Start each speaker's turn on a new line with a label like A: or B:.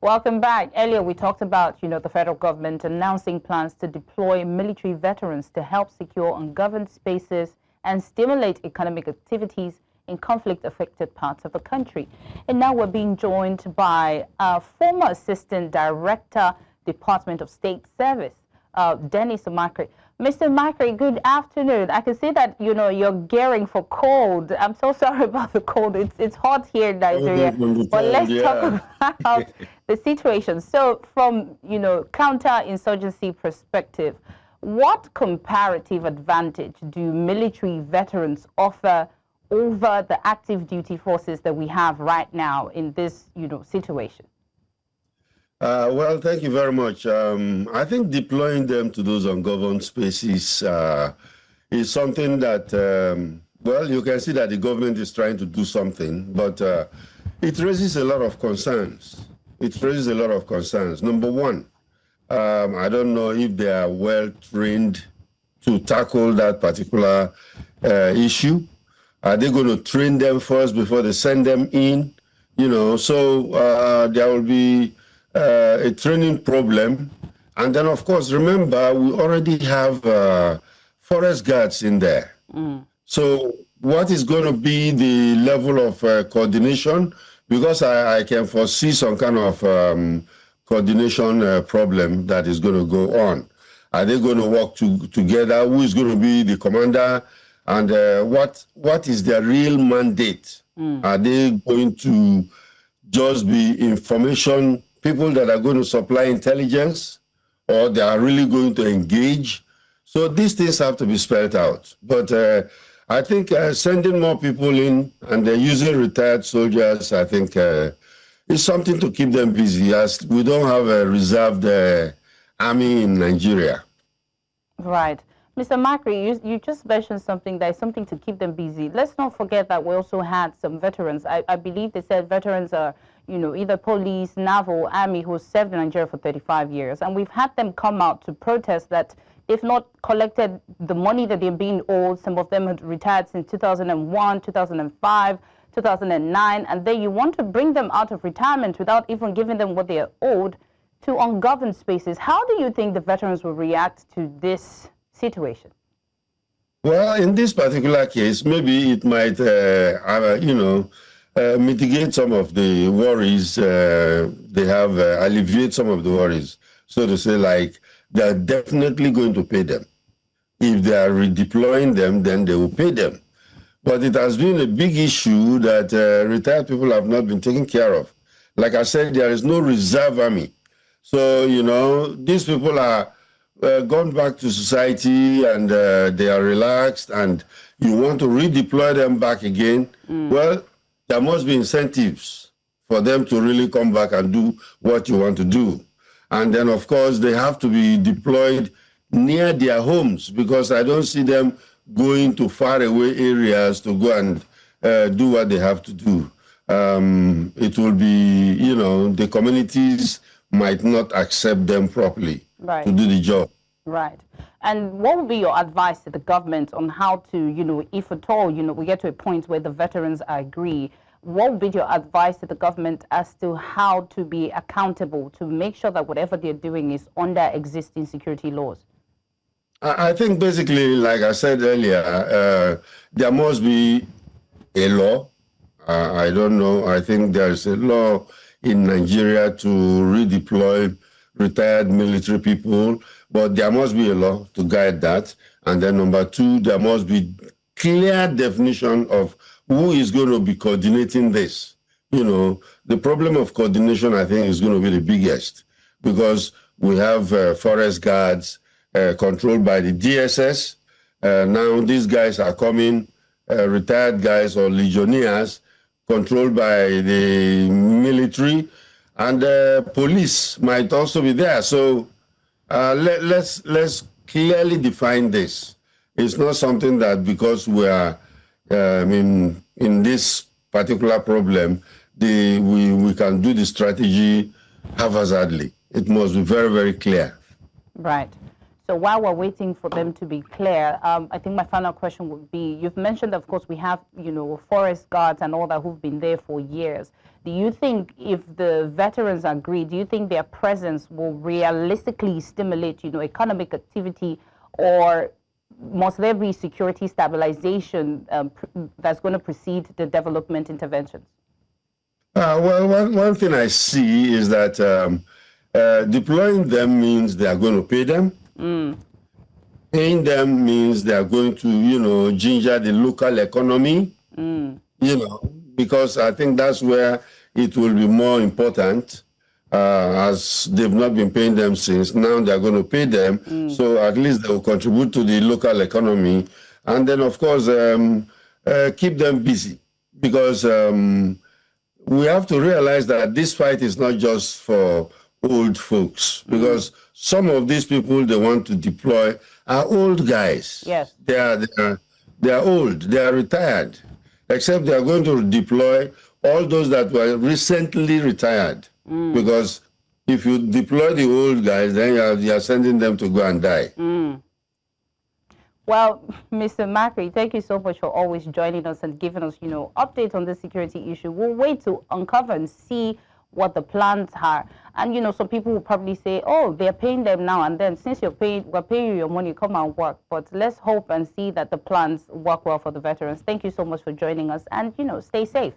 A: Welcome back. Earlier, we talked about, the federal government announcing plans to deploy military veterans to help secure ungoverned spaces and stimulate economic activities in conflict-affected parts of the country. And now we're being joined by former Assistant Director, Department of State Service, Dennis Amachree. Mr. Amachree, good afternoon. I can see that, you're gearing for cold. I'm so sorry about the cold. It's hot here in Nigeria. But let's talk about the situation. So from, counter-insurgency perspective, what comparative advantage do military veterans offer over the active duty forces that we have right now in this, situation?
B: Well, thank you very much. I think deploying them to those ungoverned spaces is something that, well, you can see that the government is trying to do something, but it raises a lot of concerns. It raises a lot of concerns. Number one, I don't know if they are well trained to tackle that particular issue. Are they going to train them first before they send them in? So there will be a training problem. And then, of course, remember, we already have forest guards in there. So what is going to be the level of coordination? Because I can foresee some kind of coordination problem that is going to go on. Are they going to work together? Who is going to be the commander? And what is their real mandate? Are they going to just be information people that are going to supply intelligence, or they are really going to engage? So these things have to be spelled out. But I think sending more people in and using retired soldiers, I think is something to keep them busy, as we don't have a reserved army in Nigeria.
A: Right. Mr. Amachree, you just mentioned something that is something to keep them busy. Let's not forget that we also had some veterans. I believe they said veterans are, either police, naval, army, who served in Nigeria for 35 years. And we've had them come out to protest that if not collected the money that they're being owed, some of them had retired since 2001, 2005, 2009, and then you want to bring them out of retirement without even giving them what they are owed to ungoverned spaces. How do you think the veterans will react to this situation?
B: Well, in this particular case, maybe it might, mitigate some of the worries they have, alleviate some of the worries. So to say, like, they're definitely going to pay them. If they are redeploying them, then they will pay them. But it has been a big issue that retired people have not been taken care of. Like I said, there is no reserve army. So, these people are gone back to society and they are relaxed, and you want to redeploy them back again. Well, there must be incentives for them to really come back and do what you want to do. And then, of course, they have to be deployed near their homes, because I don't see them going to faraway areas to go and do what they have to do. It will be, the communities might not accept them properly to do the job.
A: Right. And what would be your advice to the government on how to, if at all, we get to a point where the veterans agree, what would be your advice to the government as to how to be accountable to make sure that whatever they're doing is under existing security laws?
B: I think basically, like I said earlier, there must be a law. I don't know. I think there's a law in Nigeria to redeploy retired military people, but there must be a law to guide that. And then number two, there must be clear definition of who is going to be coordinating this. The problem of coordination, I think, is going to be the biggest, because we have forest guards controlled by the DSS. Now these guys are coming, retired guys or legionnaires, controlled by the military, and police might also be there. So let's clearly define this. It's not something that because we are in this particular problem, we can do the strategy haphazardly. It must be very, very clear.
A: Right. So while we're waiting for them to be clear, I think my final question would be, you've mentioned, of course, we have, forest guards and all that who've been there for years. Do you think if the veterans agree, do you think their presence will realistically stimulate, economic activity, or must there be security stabilization that's going to precede the development interventions?
B: Well, one thing I see is that deploying them means they are going to pay them. Paying them means they are going to, ginger the local economy, because I think that's where it will be more important, as they've not been paying them since. Now they're going to pay them, so at least they will contribute to the local economy. And then, of course, keep them busy, because we have to realize that this fight is not just for old folks, because some of these people they want to deploy are old guys.
A: Yes.
B: They are old, they are retired, except they are going to deploy all those that were recently retired. Because if you deploy the old guys, then you are sending them to go and die.
A: Well, Mr. Amachree, thank you so much for always joining us and giving us, updates on this security issue. We'll wait to uncover and see what the plans are. And, some people will probably say, oh, they're paying them now, and then since we're paying you your money, come and work. But let's hope and see that the plans work well for the veterans. Thank you so much for joining us, and, stay safe.